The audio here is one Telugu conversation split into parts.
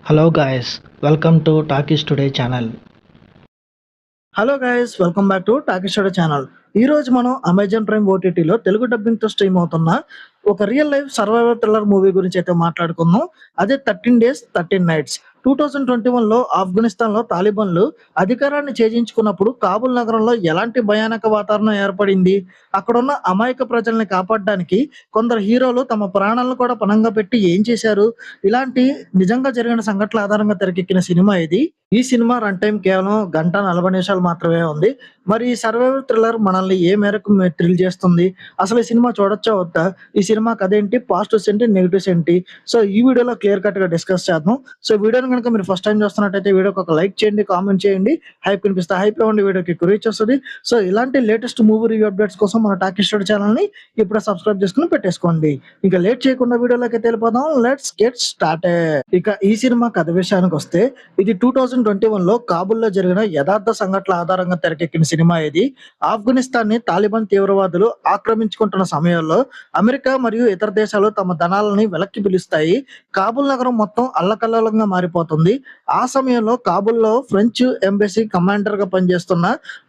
Hello guys, welcome to Talkies Today channel. Hello guys, welcome back to talkies today channel. ఈ రోజు మనం అమెజాన్ ప్రైమ్ ఓటీటీలో తెలుగు డబ్బింగ్ తో స్ట్రీమ్ అవుతున్న ఒక real life survival thriller movie గురించి అయితే మాట్లాడుకుందాం. అదే 13 Days 13 Nights. 2021లో ఆఫ్ఘనిస్తాన్ లో తాలిబాన్లు అధికారాన్ని చేజించుకున్నప్పుడు కాబుల్ నగరంలో ఎలాంటి భయానక వాతావరణం ఏర్పడింది, అక్కడున్న అమాయక ప్రజల్ని కాపాడడానికి కొందరు హీరోలు తమ ప్రాణాలను కూడా పణంగా పెట్టి ఏం చేశారు, ఇలాంటి నిజంగా జరిగిన సంఘటనల ఆధారంగా తెరకెక్కిన సినిమా ఇది. ఈ సినిమా రన్ టైం కేవలం 1:40 నిమిషాలు మాత్రమే ఉంది. మరి ఈ సర్వైవల్ థ్రిల్లర్ మనల్ని ఏ మేరకు థ్రిల్ చేస్తుంది, అసలు ఈ సినిమా చూడొచ్చా వద్దా, ఈ సినిమా కథ ఏంటి, పాజిటివ్స్ ఏంటి, నెగిటివ్స్ ఏంటి, సో ఈ వీడియోలో క్లియర్ కట్ గా డిస్కస్ చేద్దాం. సో వీడియోని కనుక మీరు ఫస్ట్ టైం చూస్తున్నట్టయితే వీడియోకి ఒక లైక్ చేయండి, కామెంట్ చేయండి, హైప్ కనిపిస్తే హైప్ ఇవ్వండి, వీడియోకి రీచ్ వస్తుంది. సో ఇలాంటి లేటెస్ట్ మూవీ రివ్యూ అప్డేట్స్ కోసం మన టాకీ స్టూడియో ఛానల్ ని ఇప్పుడు సబ్స్క్రైబ్ చేసుకుని పెట్టేసుకోండి. ఇంకా లేట్ చేయకుండా వీడియోలోకి వెళ్ళిపోదాం. Let's get started. ఇక ఈ సినిమా కథ విషయానికి వస్తే, ఇది 2021లో కాబుల్లో జరిగిన యథార్థ సంఘటనల ఆధారంగా తెరకెక్కిన సినిమా ఇది. ఆఫ్ఘనిస్తాన్ ని తాలిబాన్ తీవ్రవాదులు ఆక్రమించుకుంటున్న సమయంలో అమెరికా మరియు ఇతర దేశాలు తమ దళాలని వెనక్కి పిలుస్తాయి. కాబుల్ నగరం మొత్తం అల్లకల్లోలంగా మారిపోతుంది. ఆ సమయంలో కాబుల్లో ఫ్రెంచ్ ఎంబసీ కమాండర్ గా పనిచేస్తున్న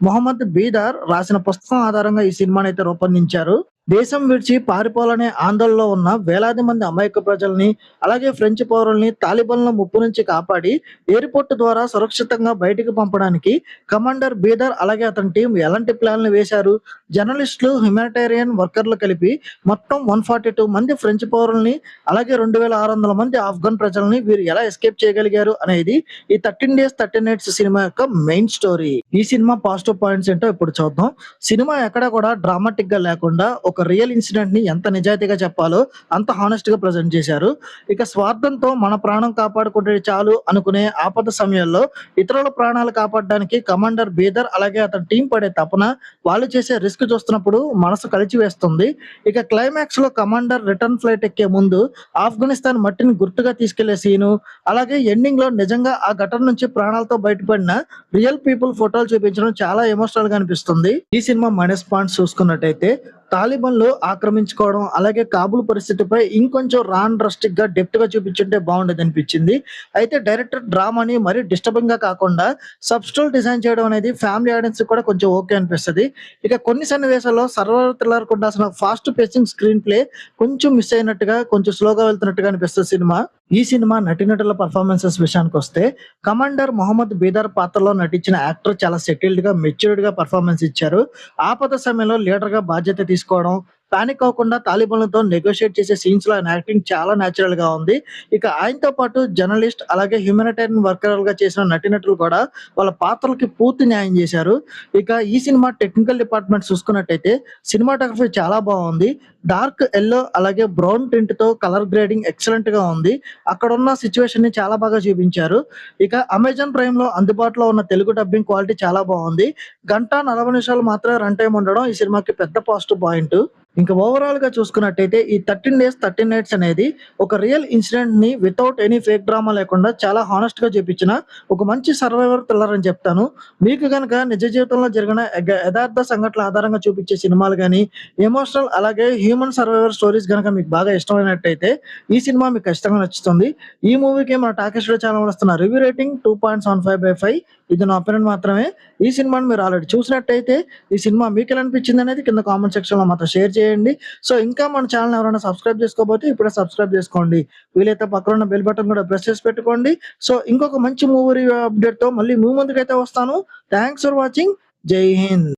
మొహమ్మద్ బీదార్ రాసిన పుస్తకం ఆధారంగా ఈ సినిమాని అయితే రూపొందించారు. దేశం విడిచి పారిపోవాలనే ఆందోళనలో ఉన్న వేలాది మంది అమాయక ప్రజల్ని, అలాగే ఫ్రెంచ్ పౌరుల్ని తాలిబాన్ల ముప్పు నుంచి కాపాడి ఎయిర్పోర్ట్ ద్వారా సురక్షితంగా బయటికి పంపడానికి కమాండర్ బీదర్ అలాగే అతని టీం ఎలాంటి ప్లాన్లు వేశారు, జర్నలిస్టులు, హ్యుమానిటేరియన్ వర్కర్లు కలిపి మొత్తం 142 మంది ఫ్రెంచ్ పౌరుల్ని, అలాగే 2600 మంది ఆఫ్ఘన్ ప్రజల్ని వీరు ఎలా ఎస్కేప్ చేయగలిగారు అనేది ఈ 13 Days 13 Nights సినిమా యొక్క మెయిన్ స్టోరీ. ఈ సినిమా పాజిటివ్ పాయింట్స్ ఏంటో ఇప్పుడు చూద్దాం. సినిమా ఎక్కడ కూడా డ్రామాటిక్ గా లేకుండా ఒక రియల్ ఇన్సిడెంట్ ని ఎంత నిజాయితీగా చెప్పాలో అంత హానెస్ట్ గా ప్రజెంట్ చేశారు. ఇక స్వార్థంతో మన ప్రాణం కాపాడుకుంటే చాలు అనుకునే ఆపద సమయంలో ఇతరుల ప్రాణాలు కాపాడడానికి కమాండర్ బీదర్ అలాగే అతని టీం పడే తపన, వాళ్ళు చేసే రిస్క్ చూస్తున్నప్పుడు మనసు కలిచివేస్తుంది. ఇక క్లైమాక్స్ లో కమాండర్ రిటర్న్ ఫ్లైట్ ఎక్కే ముందు ఆఫ్ఘనిస్తాన్ మట్టిని గుర్తుగా తీసుకెళ్లే సీను, అలాగే ఎండింగ్ లో నిజంగా ఆ ఘటన నుంచి ప్రాణాలతో బయటపడిన రియల్ పీపుల్ ఫోటోలు చూపించడం చాలా ఎమోషనల్ గా అనిపిస్తుంది. ఈ సినిమా మైనస్ పాయింట్స్ చూసుకున్నట్టయితే, తాలిబాన్లు ఆక్రమించుకోవడం అలాగే కాబుల్ పరిస్థితిపై ఇంకొంచెం రాన్ డ్రస్టిక్ గా డెప్త్ గా చూపించుంటే బాగుండేది అనిపించింది. అయితే డైరెక్టర్ డ్రామాని మరీ డిస్టర్బింగ్ గా కాకుండా సబ్స్టోల్ డిజైన్ చేయడం అనేది ఫ్యామిలీ ఆడియన్స్ కూడా కొంచెం ఓకే అనిపిస్తుంది. ఇక కొన్ని సన్నివేశాల్లో సర్వైవల్ థ్రిల్లర్ ఉండాల్సిన ఫాస్ట్ పేసింగ్ స్క్రీన్ ప్లే కొంచెం మిస్ అయినట్టుగా, కొంచెం స్లోగా వెళ్తున్నట్టుగా అనిపిస్తుంది సినిమా. ఈ సినిమా నటీనటుల పర్ఫార్మెన్సెస్ విషయానికి వస్తే, కమాండర్ మొహమ్మద్ బీదర్ పాత్రలో నటించిన యాక్టర్ చాలా సెటిల్డ్ గా, మెచ్యూర్డ్ గా పర్ఫార్మెన్స్ ఇచ్చారు. ఆపద సమయంలో లీడర్ గా బాధ్యత తీసుకోవడం, పానిక్ అవ్వకుండా తాలిబాన్లతో నెగోషియేట్ చేసే సీన్స్ లో ఆయన యాక్టింగ్ చాలా నేచురల్ గా ఉంది. ఇక ఆయనతో పాటు జర్నలిస్ట్ అలాగే హ్యూమానిటేరియన్ వర్కర్ గా చేసిన నటీనటులు కూడా వాళ్ళ పాత్రలకి పూర్తి న్యాయం చేశారు. ఇక ఈ సినిమా టెక్నికల్ డిపార్ట్మెంట్ చూసుకున్నట్టయితే, సినిమాటోగ్రఫీ చాలా బాగుంది. డార్క్ ఎల్లో అలాగే బ్రౌన్ టింట్ తో కలర్ గ్రేడింగ్ ఎక్సలెంట్ గా ఉంది. అక్కడ ఉన్న సిచ్యువేషన్ ని చాలా బాగా చూపించారు. ఇక అమెజాన్ ప్రైమ్ లో అందుబాటులో ఉన్న తెలుగు డబ్బింగ్ క్వాలిటీ చాలా బాగుంది. 1:40 నిమిషాలు మాత్రమే రన్ టైం ఉండడం ఈ సినిమాకి పెద్ద పాజిటివ్ పాయింట్. ఇంకా ఓవరాల్ గా చూసుకున్నట్టయితే, ఈ 13 Days 13 Nights అనేది ఒక రియల్ ఇన్సిడెంట్ ని వితౌట్ ఎనీ ఫేక్ డ్రామా లేకుండా చాలా హానెస్ట్ గా చూపించిన ఒక మంచి సర్వైవర్ థ్రిల్లర్ అని చెప్తాను. మీకు గనక నిజ జీవితంలో జరిగిన యథార్థ సంఘటనల ఆధారంగా చూపించే సినిమాలు కానీ, ఎమోషనల్ అలాగే హ్యూమన్ సర్వైవర్ స్టోరీస్ గనక మీకు బాగా ఇష్టమైనట్టయితే ఈ సినిమా మీకు ఖచ్చితంగా నచ్చుతుంది. ఈ మూవీకి మన టాకీ స్టూడియో ఛానల్ వస్తున్న రివ్యూ రేటింగ్ 2.75/5. ఇది నా ఒపీనియన్ మాత్రమే. ఈ సినిమాని మీరు ఆల్రెడీ చూసినట్టయితే ఈ సినిమా మీకు ఎలా అనిపించింది అనేది కింద కామెంట్ సెక్షన్ లో మాత్రం షేర్ చేయండి. సో ఇంకా మన ఛానల్ ఎవరైనా సబ్స్క్రైబ్ చేసుకోకపోతే ఇప్పుడే సబ్స్క్రైబ్ చేసుకోండి. వీలైతే పక్కన ఉన్న బెల్ బటన్ కూడా ప్రెస్ చేసి పెట్టుకోండి. సో ఇంకొక మంచి మూవీ అప్డేట్ తో మళ్ళీ మీ ముందుకైతే వస్తాను. Thanks for watching. జై హింద్.